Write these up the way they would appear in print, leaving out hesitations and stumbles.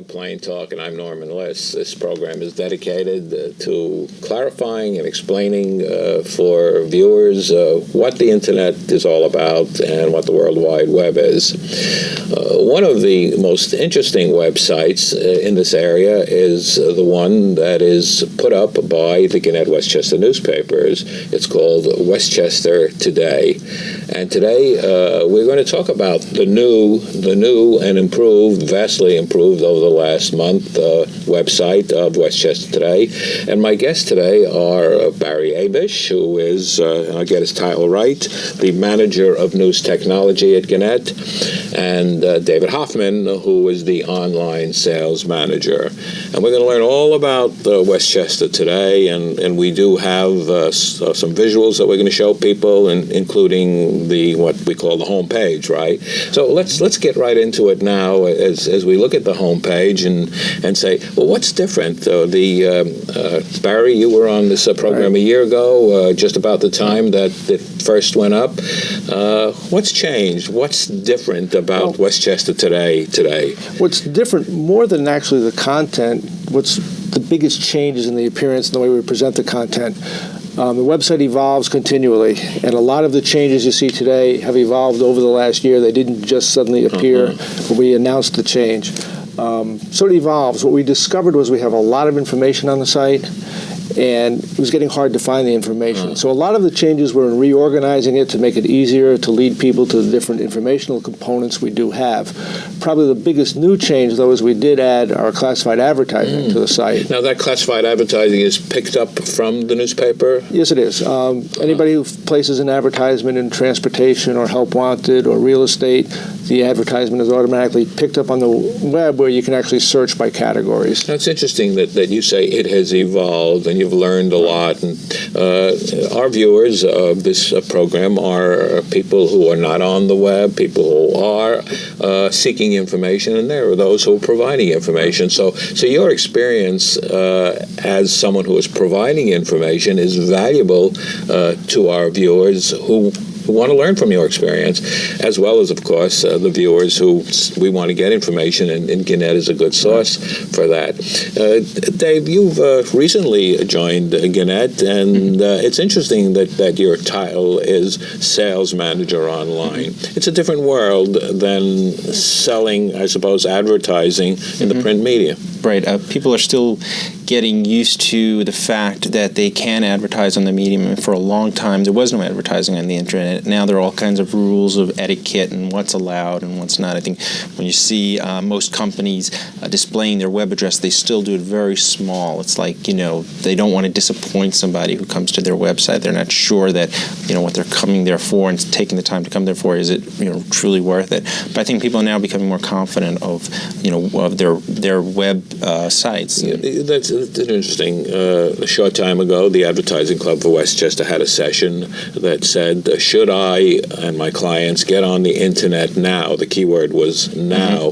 Plain Talk, and I'm Norman Liss. This program is dedicated to clarifying and explaining for viewers what the Internet is all about and what the World Wide Web is. One of the most interesting websites in this area is the one that is put up by the Gannet Westchester newspapers. It's called Westchester Today. And today we're going to talk about the new and improved, vastly improved over the last month website of Westchester Today. And my guests today are Barry Abisch, who is, I'll get his title right, the Manager of News Technology at Gannet, and David Hoffman, who is the Online Sales Manager. And we're going to learn all about Westchester Today, and we do have some visuals that we're going to show people, including what we call the home page, right? So let's get right into it now as we look at the home page and say, well, what's different? Barry, you were on this program a year ago, just about the time that it first went up. What's changed? What's different about Westchester today? What's different, more than actually the content, what's the biggest changes in the appearance and the way we present the content? The website evolves continually, and a lot of the changes you see today have evolved over the last year. They didn't just suddenly appear when we announced the change. So it evolves. What we discovered was we have a lot of information on the site, and it was getting hard to find the information. So a lot of the changes were in reorganizing it to make it easier to lead people to the different informational components we do have. Probably the biggest new change, though, is we did add our classified advertising to the site. Now, that classified advertising is picked up from the newspaper? Yes, it is. Anybody who places an advertisement in transportation or help wanted or real estate, the advertisement is automatically picked up on the web where you can actually search by categories. Now, it's interesting that you say it has evolved and you've learned a lot. And our viewers of this program are people who are not on the web, people who are seeking information, and there are those who are providing information. So your experience as someone who is providing information is valuable to our viewers who want to learn from your experience, as well as, of course, the viewers who we want to get information, and Gannet is a good source for that. Dave, you've recently joined Gannet, and it's interesting that your title is Sales Manager Online. It's a different world than selling, I suppose, advertising in the print media. Right. People are still getting used to the fact that they can advertise on the medium. And for a long time, there was no advertising on the internet. Now there are all kinds of rules of etiquette and what's allowed and what's not. I think when you see most companies displaying their web address, they still do it very small. It's like, they don't want to disappoint somebody who comes to their website. They're not sure that, what they're coming there for and taking the time to come there for, is it, truly worth it? But I think people are now becoming more confident of, of their web sites. Yeah, that's interesting. A short time ago, the Advertising Club for Westchester had a session that said, should I and my clients get on the internet now? The keyword was now.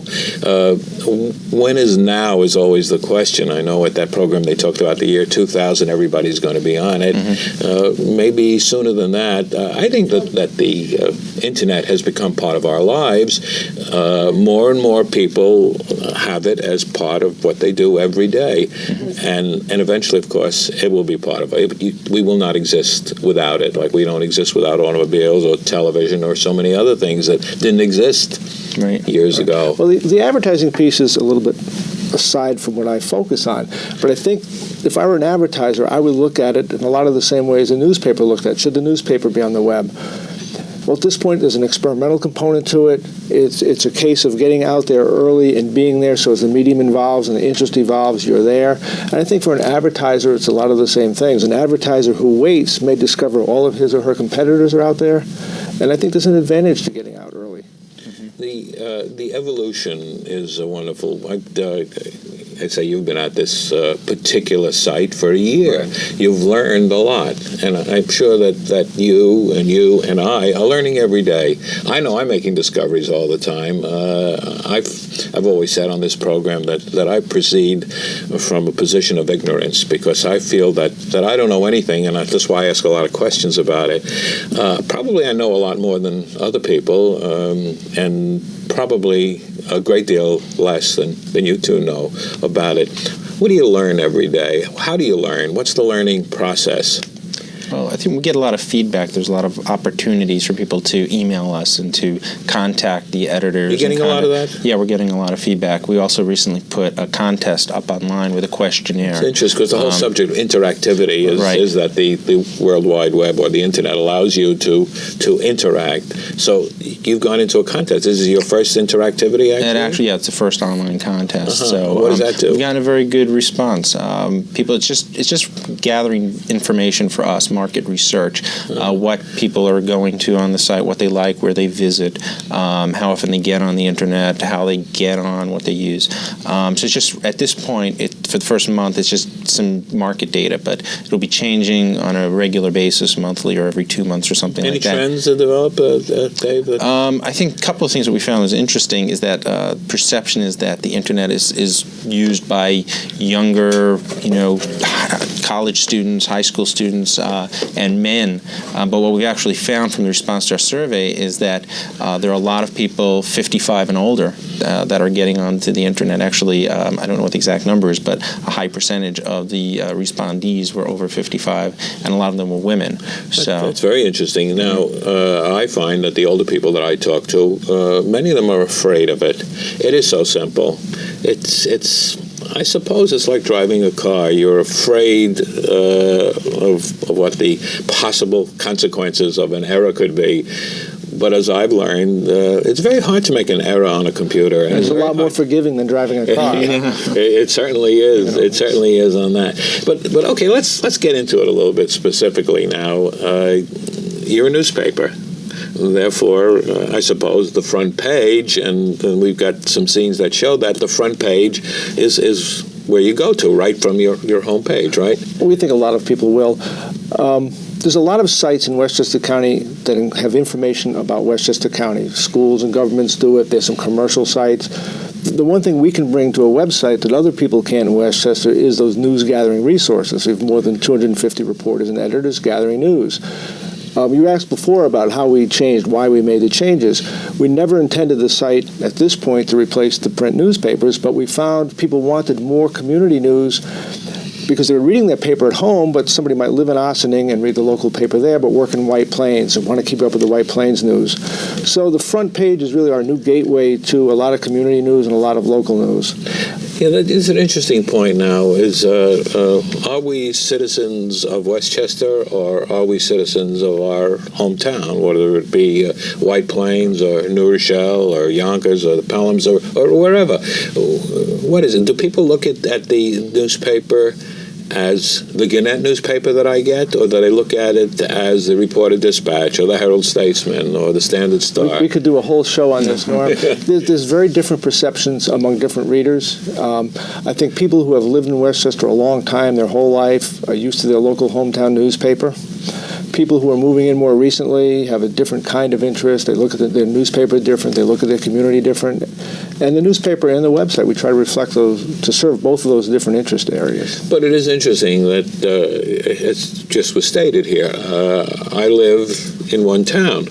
When is now is always the question. I know at that program they talked about the year 2000, everybody's going to be on it. Maybe sooner than that. I think that the internet has become part of our lives. More and more people have it as part of what they do every day. And eventually, of course, it will be part of it. We will not exist without it, like we don't exist without automobiles or television or so many other things that didn't exist years ago. Well, the advertising piece is a little bit aside from what I focus on. But I think if I were an advertiser, I would look at it in a lot of the same ways a newspaper looked at. Should the newspaper be on the web? Well, at this point, there's an experimental component to it. It's a case of getting out there early and being there, so as the medium evolves and the interest evolves, you're there. And I think for an advertiser, it's a lot of the same things. An advertiser who waits may discover all of his or her competitors are out there, and I think there's an advantage to getting out early. The evolution is wonderful. I'd say you've been at this particular site for a year. Right. You've learned a lot, and I'm sure that you and I are learning every day. I know I'm making discoveries all the time. I've always said on this program that I proceed from a position of ignorance because I feel that I don't know anything, and that's why I ask a lot of questions about it. Probably I know a lot more than other people, and probably a great deal less than you two know about it. What do you learn every day? How do you learn? What's the learning process? Well, I think we get a lot of feedback. There's a lot of opportunities for people to email us and to contact the editors. You're getting a lot of that? Yeah, we're getting a lot of feedback. We also recently put a contest up online with a questionnaire. It's interesting because the whole subject of interactivity is that the World Wide Web or the Internet allows you to interact. So you've gone into a contest. This is your first interactivity, actually? It's the first online contest. So what does that do? We've gotten a very good response. People, it's just gathering information for us, market research, what people are going to on the site, what they like, where they visit, how often they get on the internet, how they get on, what they use. So it's just, at this point, for the first month, it's just some market data, but it'll be changing on a regular basis, monthly or every 2 months or something like that. Any trends that develop, Dave? I think a couple of things that we found was interesting is that perception is that the internet is used by younger, college students, high school students, and men. But what we actually found from the response to our survey is that there are a lot of people 55 and older that are getting onto the internet. Actually, I don't know what the exact number is, but a high percentage of the respondees were over 55, and a lot of them were women. So that's very interesting. Now, I find that the older people that I talk to, many of them are afraid of it. It is so simple. I suppose it's like driving a car. You're afraid of what the possible consequences of an error could be. But as I've learned, it's very hard to make an error on a computer. And it's a lot more forgiving than driving a car. It certainly is. It certainly is on that. But okay, let's get into it a little bit specifically now. You're a newspaper. Therefore, I suppose the front page, and we've got some scenes that show that the front page is where you go to, right from your home page, right? We think a lot of people will. There's a lot of sites in Westchester County that have information about Westchester County. Schools and governments do it. There's some commercial sites. The one thing we can bring to a website that other people can't in Westchester is those news gathering resources. We have more than 250 reporters and editors gathering news. You asked before about how we changed, why we made the changes. We never intended the site at this point to replace the print newspapers, but we found people wanted more community news because they were reading their paper at home, but somebody might live in Ossining and read the local paper there, but work in White Plains and want to keep up with the White Plains news. So the front page is really our new gateway to a lot of community news and a lot of local news. Yeah, that is an interesting point now. Are we citizens of Westchester, or are we citizens of our hometown, whether it be White Plains or New Rochelle or Yonkers or the Pelhams or wherever? What is it? Do people look at the newspaper as the Gannet newspaper that I get, or do they look at it as the Reporter-Dispatch or the Herald-Statesman or the Standard Star? We could do a whole show on this, Norm. There's very different perceptions among different readers. I think people who have lived in Westchester a long time, their whole life, are used to their local hometown newspaper. People who are moving in more recently have a different kind of interest. They look at their newspaper different. They look at their community different. And the newspaper and the website, we try to reflect those, to serve both of those different interest areas. But it is interesting that, as just was stated here, I live in one town,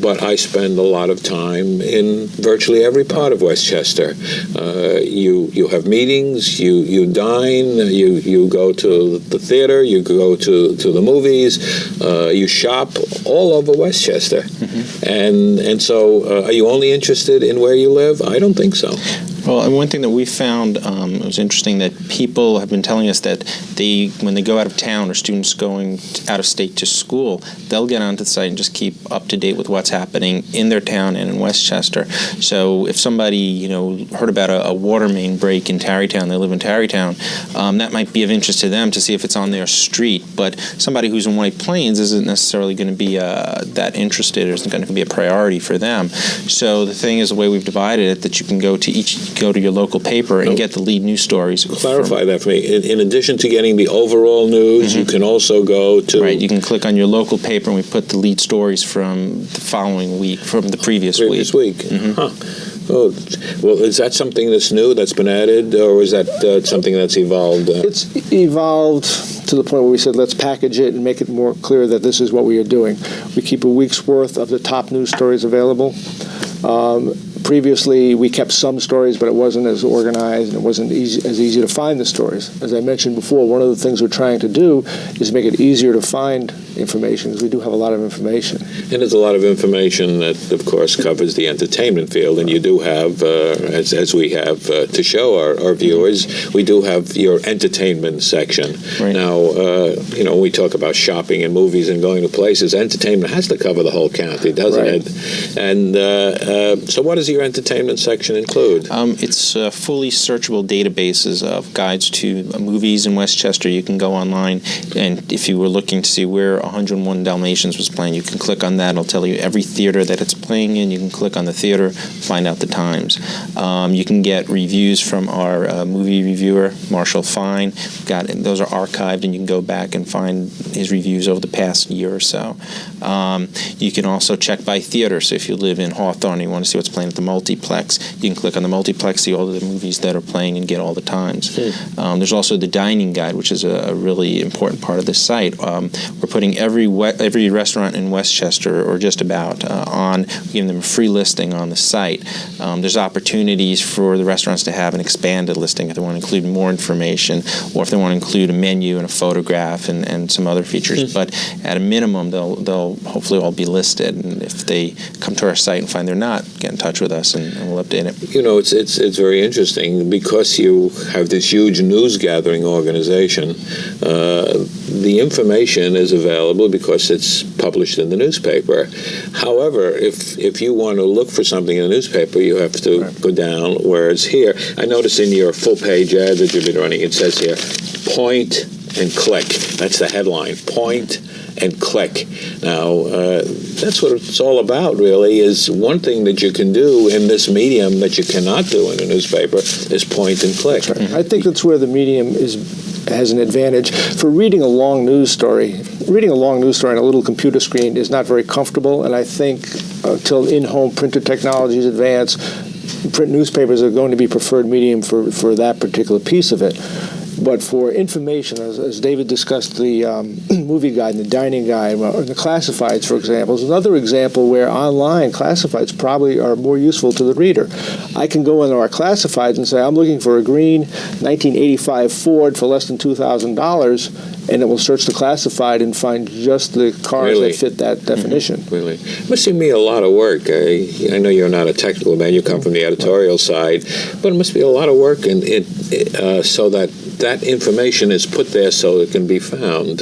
but I spend a lot of time in virtually every part of Westchester. You have meetings, you dine, you go to the theater, you go to the movies, you shop all over Westchester. And so are you only interested in where you live? I don't think so. Well, and one thing that we found was interesting that people have been telling us that when they go out of town or students going out of state to school, they'll get onto the site and just keep up to date with what's happening in their town and in Westchester. So if somebody heard about a water main break in Tarrytown, they live in Tarrytown, that might be of interest to them to see if it's on their street. But somebody who's in White Plains isn't necessarily going to be that interested, or isn't going to be a priority for them. So the thing is, the way we've divided it, that you can go to your local paper and get the lead news stories. Clarify that for me. In addition to getting the overall news, you can also go to... Right, you can click on your local paper and we put the lead stories from the following week, from the previous week. Huh. Oh, well, is that something that's new, that's been added, or is that something that's evolved? It's evolved to the point where we said, let's package it and make it more clear that this is what we are doing. We keep a week's worth of the top news stories available. previously we kept some stories, but it wasn't as organized and it wasn't as easy to find the stories. As I mentioned before, one of the things we're trying to do is make it easier to find information, because we do have a lot of information. And there's a lot of information that, of course, covers the entertainment field, and you do have, as we have to show our viewers, we do have your entertainment section. Right. Now, we talk about shopping and movies and going to places. Entertainment has to cover the whole county, doesn't Right. it? And so what does your entertainment section include? It's fully searchable databases of guides to movies in Westchester. You can go online, and if you were looking to see where 101 Dalmatians was playing, you can click on that. It'll tell you every theater that it's playing in. You can click on the theater, find out the times. You can get reviews from our movie reviewer, Marshall Fine. Those are archived, and you can go back and find his reviews over the past year or so. You can also check by theater. So if you live in Hawthorne and you want to see what's playing at the multiplex, you can click on the multiplex, see all of the movies that are playing, and get all the times. There's also the dining guide, which is a really important part of this site. We're putting every restaurant in Westchester, or just about, on, giving them a free listing on the site. There's opportunities for the restaurants to have an expanded listing if they want to include more information, or if they want to include a menu and a photograph and some other features. But at a minimum, they'll hopefully all be listed. And if they come to our site and find they're not, get in touch with us and we'll update it. It's very interesting because you have this huge news gathering organization. The information is available because it's published in the newspaper. However, if you want to look for something in the newspaper, you have to go down, whereas here, I notice in your full-page ad that you've been running, it says here, point and click. That's the headline, point and click. Now, that's what it's all about, really, is one thing that you can do in this medium that you cannot do in a newspaper is point and click. Right. I think that's where the medium has an advantage. For reading a long news story on a little computer screen is not very comfortable, and I think until in-home printed technologies advance, print newspapers are going to be preferred medium for that particular piece of it. But for information, as David discussed, the movie guide and the dining guide, or the classifieds, for example, is another example where online classifieds probably are more useful to the reader. I can go into our classifieds and say, I'm looking for a green 1985 Ford for less than $2,000, and it will search the classified and find just the cars that fit that definition. Really? It must seem to me a lot of work. I know you're not a technical man, you come from the editorial side, but it must be a lot of work so that information is put there so it can be found.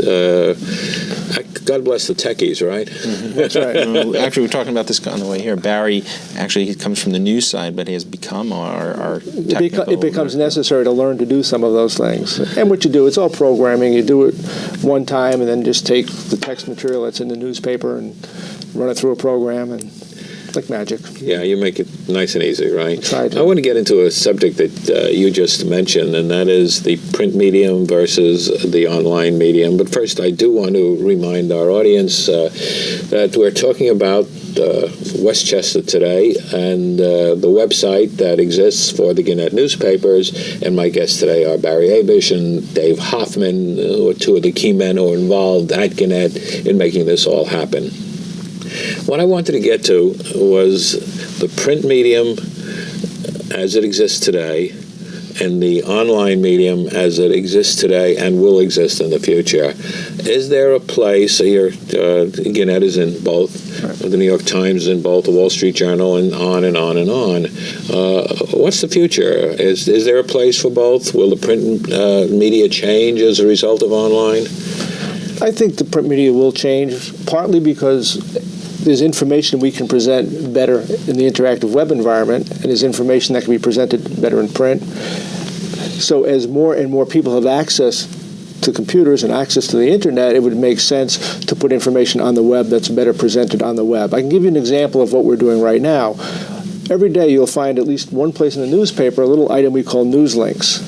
God bless the techies, right? That's right. Actually, we're talking about this on the way here. Barry, actually, he comes from the news side, but he has become our technical... It becomes necessary to learn to do some of those things. And what you do, it's all programming. You do it one time and then just take the text material that's in the newspaper and run it through a program, and like magic. Yeah, you make it nice and easy, right? Try to. I want to get into a subject that you just mentioned, and that is the print medium versus the online medium. But first, I do want to remind our audience that we're talking about Westchester Today and the website that exists for the Gannet newspapers. And my guests today are Barry Abisch and Dave Hoffman, who are two of the key men who are involved at Gannet in making this all happen. What I wanted to get to was the print medium as it exists today and the online medium as it exists today and will exist in the future. Is there a place, Gannet is in both, the New York Times is in both, the Wall Street Journal, and on and on and on. What's the future? Is there a place for both? Will the print media change as a result of online? I think the print media will change, partly because there's information we can present better in the interactive web environment, and there's information that can be presented better in print. So as more and more people have access to computers and access to the internet, it would make sense to put information on the web that's better presented on the web. I can give you an example of what we're doing right now. Every day you'll find at least one place in the newspaper a little item we call news links.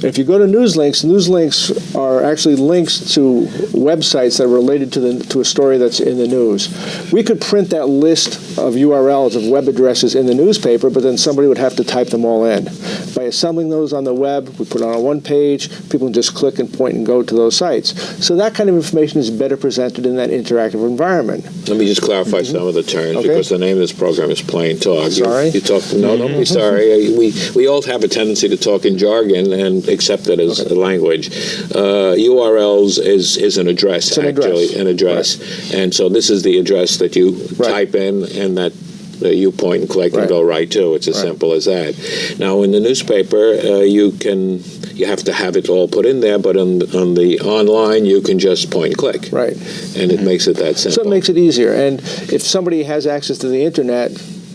If you go to news links are actually links to websites that are related to a story that's in the news. We could print that list of URLs of web addresses in the newspaper, but then somebody would have to type them all in. By assembling those on the web, we put it on one page, people can just click and point and go to those sites. So that kind of information is better presented in that interactive environment. Let me just clarify some of the terms, because the name of this program is Plain Talk. Sorry? You talk, no, don't be sorry. We all have a tendency to talk in jargon and accept it as a language. URLs is an address, actually, an address. Right. And so this is the address that you type in and that you point and click and go right to. It's as simple as that. Now, in the newspaper, you have to have it all put in there, but on the online, you can just point and click. Right. And it makes it that simple. So it makes it easier. And if somebody has access to the internet,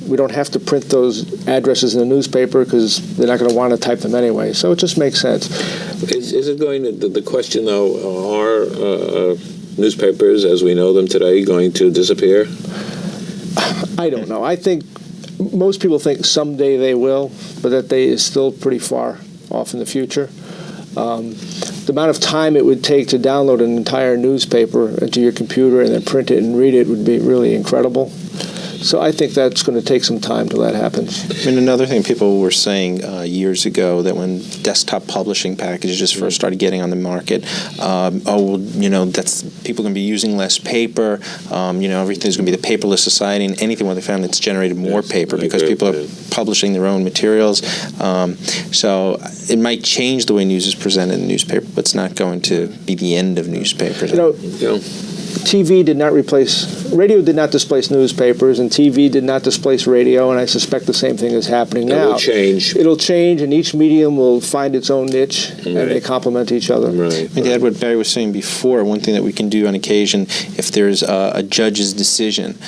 we don't have to print those addresses in the newspaper because they're not going to want to type them anyway. So it just makes sense. Is it going to, the question though, are newspapers as we know them today going to disappear? I don't know. I think most people think someday they will, but that day is still pretty far off in the future. The amount of time it would take to download an entire newspaper into your computer and then print it and read it would be really incredible. So I think that's going to take some time till that happens. I mean, another thing people were saying years ago, that when desktop publishing packages first started getting on the market, that's people are going to be using less paper. Everything's going to be the paperless society, and anything where they found it's generated more paper because people are publishing their own materials. So it might change the way news is presented in the newspaper, but it's not going to be the end of newspapers. TV radio did not displace newspapers, and TV did not displace radio, and I suspect the same thing is happening now. It'll change, and each medium will find its own niche, and they complement each other. Right. To add what Barry was saying before, one thing that we can do on occasion, if there's a judge's decision,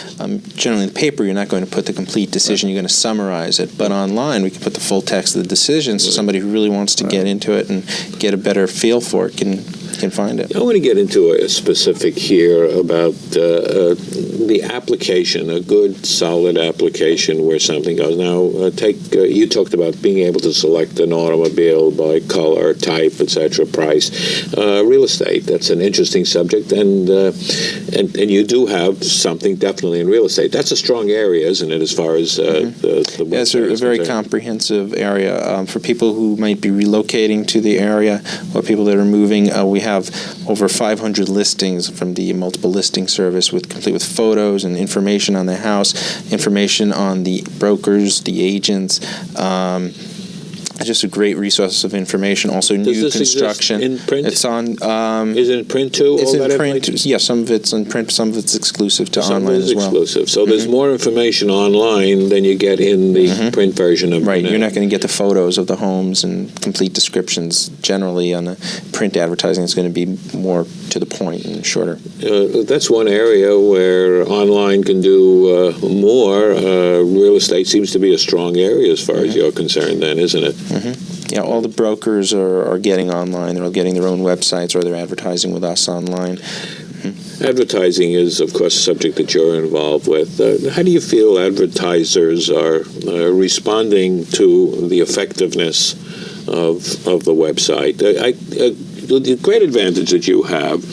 generally in the paper you're not going to put the complete decision, you're going to summarize it, but online we can put the full text of the decision, so somebody who really wants to get into it and get a better feel for it can find it. I want to get into a specific here about the application, a good, solid application where something goes. Now, you talked about being able to select an automobile by color, type, etc., price. Real estate, that's an interesting subject, and you do have something definitely in real estate. That's a strong area, isn't it, as far as the it's a very comprehensive area. For people who might be relocating to the area or people that are moving, we have over 500 listings from the multiple listing service, complete with photos and information on the house, information on the brokers, the agents. Just a great resource of information. Also, new construction. In print? It's on. Is it in print too? It's in print. Yeah, some of it's in print. Some of it's exclusive to online as well. Exclusive. So there's more information online than you get in the print version of. Right. You're not going to get the photos of the homes and complete descriptions. Generally, on the print advertising, it's going to be more to the point and shorter. That's one area where online can do more. Real estate seems to be a strong area as far as you're concerned. Then, isn't it? Yeah, all the brokers are getting online. They're all getting their own websites, or they're advertising with us online. Advertising is, of course, a subject that you're involved with. How do you feel advertisers are responding to the effectiveness of the website? The great advantage that you have,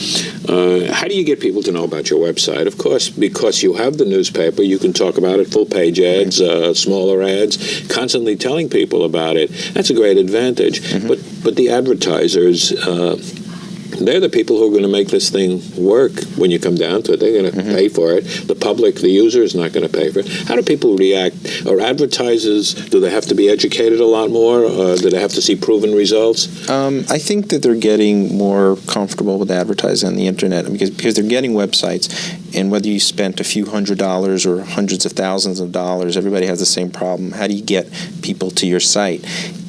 how do you get people to know about your website? Of course, because you have the newspaper, you can talk about it, full-page ads, smaller ads, constantly telling people about it. That's a great advantage. But the advertisers, they're the people who are going to make this thing work when you come down to it. They're going to pay for it. The public, the user, is not going to pay for it. How do people react? Are advertisers, do they have to be educated a lot more? Do they have to see proven results? I think that they're getting more comfortable with advertising on the internet because they're getting websites, and whether you spent a few $100s or hundreds of thousands of dollars, everybody has the same problem. How do you get people to your site?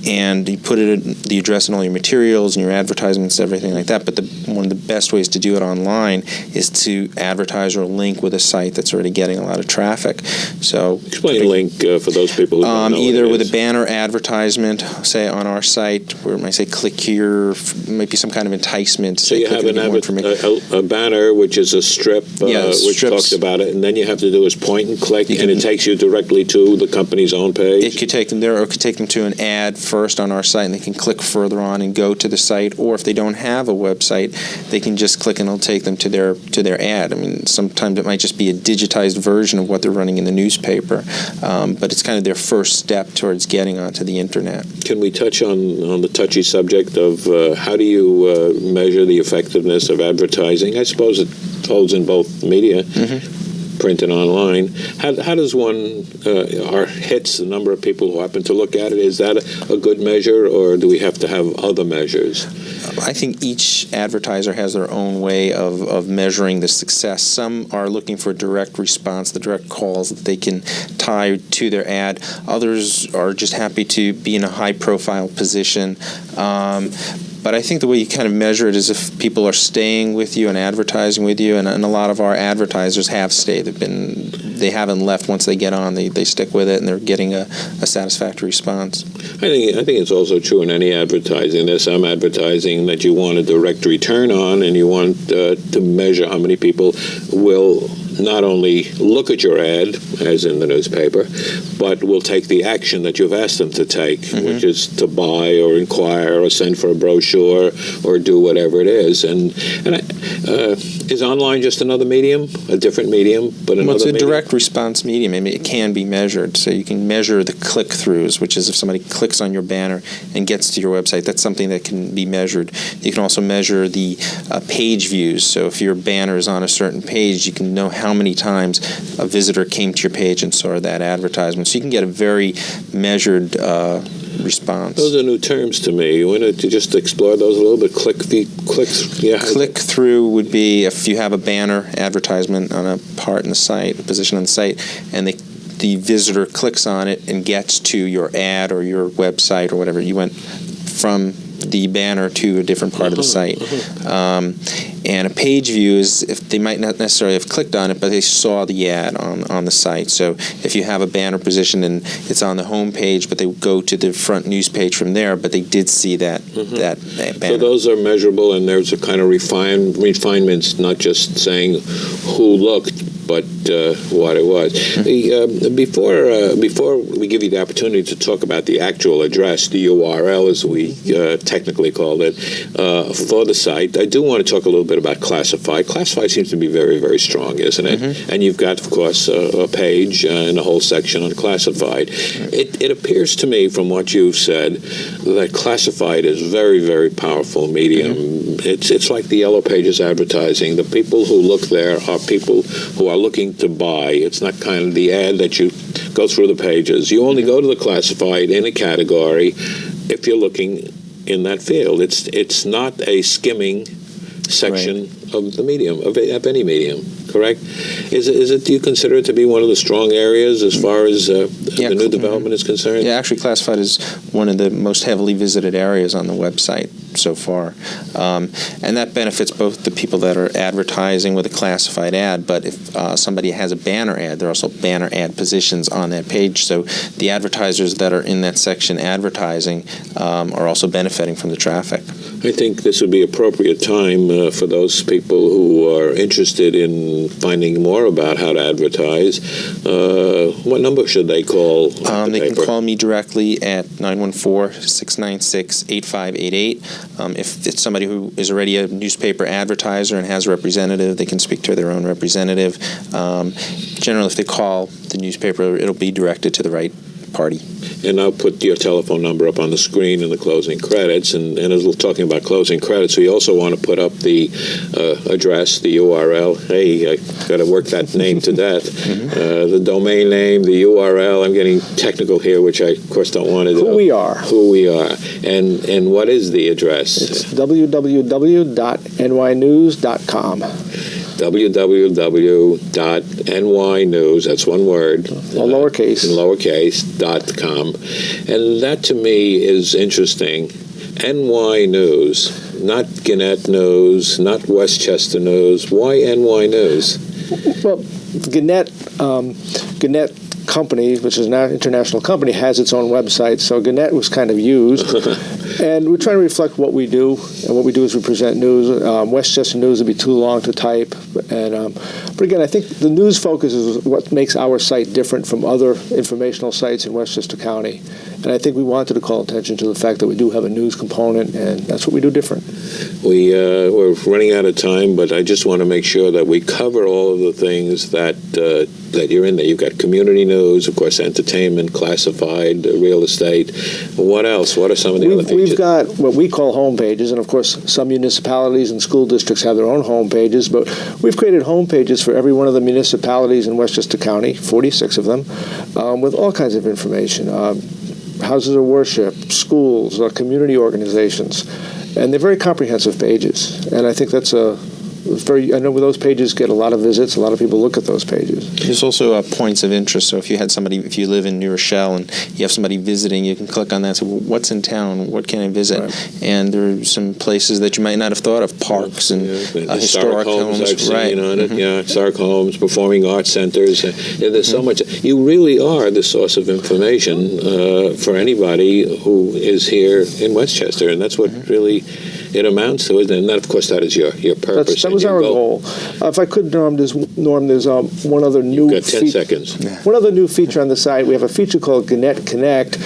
And you put it in the address and all your materials and your advertisements, everything like that. But one of the best ways to do it online is to advertise or link with a site that's already getting a lot of traffic. So explain a link for those people who don't know either what it with a banner advertisement, say on our site, where it might say click here, might be some kind of enticement. So you have a banner, which is a strip, which talks about it, and then you have to do is point and click, and it takes you directly to the company's own page. It could take them there, or it could take them to an ad first on our site, and they can click further on and go to the site. Or if they don't have a website, they can just click and it'll take them to their ad. I mean, sometimes it might just be a digitized version of what they're running in the newspaper, but it's kind of their first step towards getting onto the internet. Can we touch on the touchy subject of how do you measure the effectiveness of advertising? I suppose it holds in both media, print and online. How does one, our hits, the number of people who happen to look at it, is that a good measure, or do we have to have other measures? I think each advertiser has their own way of measuring the success. Some are looking for direct response, the direct calls that they can tie to their ad. Others are just happy to be in a high-profile position. But I think the way you kind of measure it is if people are staying with you and advertising with you, and a lot of our advertisers have stayed. They haven't left once they get on. They stick with it, and they're getting a satisfactory response. I think it's also true in any advertising. There's some advertising that you want a direct return on, and you want to measure how many people will not only look at your ad, as in the newspaper, but will take the action that you've asked them to take, which is to buy or inquire or send for a brochure or do whatever it is. And is online just another medium, a different medium, but another Well, it's a medium? direct response medium. I mean, it can be measured. So you can measure the click-throughs, which is if somebody clicks on your banner and gets to your website, that's something that can be measured. You can also measure the page views. So if your banner is on a certain page, you can know how many times a visitor came to your page and saw that advertisement. So you can get a very measured response. Those are new terms to me. You want to just explore those a little bit? Click-through would be if you have a banner advertisement on a part in the site, a position on the site, and the visitor clicks on it and gets to your ad or your website or whatever. You went from the banner to a different part of the site. And a page view is if they might not necessarily have clicked on it, but they saw the ad on the site. So if you have a banner position and it's on the home page, but they go to the front news page from there, but they did see that banner. So those are measurable, and there's a kind of refinements, not just saying who looked, but what it was. Before we give you the opportunity to talk about the actual address, the URL as we technically called it, for the site, I do want to talk a little bit about classified. Classified seems to be very, very strong, isn't it? And you've got, of course, a page and a whole section on classified. It appears to me from what you've said that classified is very, very powerful medium. It's like the Yellow Pages advertising. The people who look there are people who are looking to buy. It's not kind of the ad that you go through the pages. You only go to the classified in a category if you're looking in that field. It's not a skimming section of the medium, of any medium, correct? Is it? Do you consider it to be one of the strong areas as far as the new development is concerned? Yeah, actually, classified is one of the most heavily visited areas on the website so far, and that benefits both the people that are advertising with a classified ad, but if somebody has a banner ad, there are also banner ad positions on that page, so the advertisers that are in that section advertising are also benefiting from the traffic. I think this would be appropriate time for those people who are interested in finding more about how to advertise. What number should they call? They can call me directly at 914-696-8588. If it's somebody who is already a newspaper advertiser and has a representative, they can speak to their own representative. Generally, if they call the newspaper, it'll be directed to the right party. And I'll put your telephone number up on the screen in the closing credits. And as we're talking about closing credits, we also want to put up the address, the URL. Hey, I got to work that name to death. The domain name, the URL. I'm getting technical here, which I, of course, don't want to do. Who we are. Who we are. And what is the address? It's www.nynews.com. www.nynews, that's one word. All lowercase. In lowercase, .com. And that to me is interesting. NY News, not Gannet News, not Westchester News. Why NY News? Well, Gannet Company, which is an international company, has its own website, so Gannet was kind of used. And we're trying to reflect what we do, and what we do is we present news. Westchester News would be too long to type. But again, I think the news focus is what makes our site different from other informational sites in Westchester County. And I think we wanted to call attention to the fact that we do have a news component, and that's what we do different. We're running out of time, but I just want to make sure that we cover all of the things that you're in there. You've got community news, of course, entertainment, classified, real estate. What else? What are some of the other features? We've got what we call home pages, and of course, some municipalities and school districts have their own home pages, but we've created home pages for every one of the municipalities in Westchester County, 46 of them, with all kinds of information. Houses of worship, schools, community organizations, and they're very comprehensive pages. And I think that's I know those pages get a lot of visits. A lot of people look at those pages. There's also points of interest. So if you live in New Rochelle and you have somebody visiting, you can click on that and say, well, what's in town? What can I visit? Right. And there are some places that you might not have thought of, parks and historic homes. I've seen right. on it. Mm-hmm. Yeah, historic homes, performing arts centers. There's so much. You really are the source of information for anybody who is here in Westchester, and that's what really it amounts to. And that, of course, that is your purpose. That was our goal. If I could, Norm, there's one other new. You've got 10 seconds. Yeah. One other new feature on the site. We have a feature called Gannet Connect,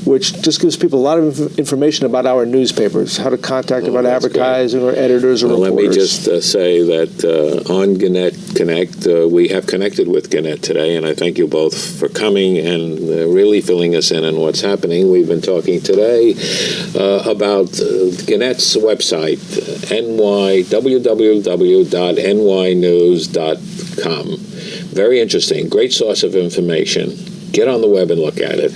which just gives people a lot of information about our newspapers, how to contact about that's advertising or editors or Let reporters. me just say that on Gannet Connect, we have connected with Gannet today, and I thank you both for coming and really filling us in on what's happening. We've been talking today about Gannet's website, www.nynews.com. Very interesting. Great source of information. Get on the web and look at it.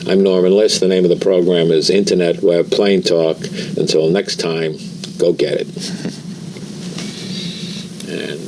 I'm Norman Liss. The name of the program is Internet Web Plain Talk. Until next time, go get it. And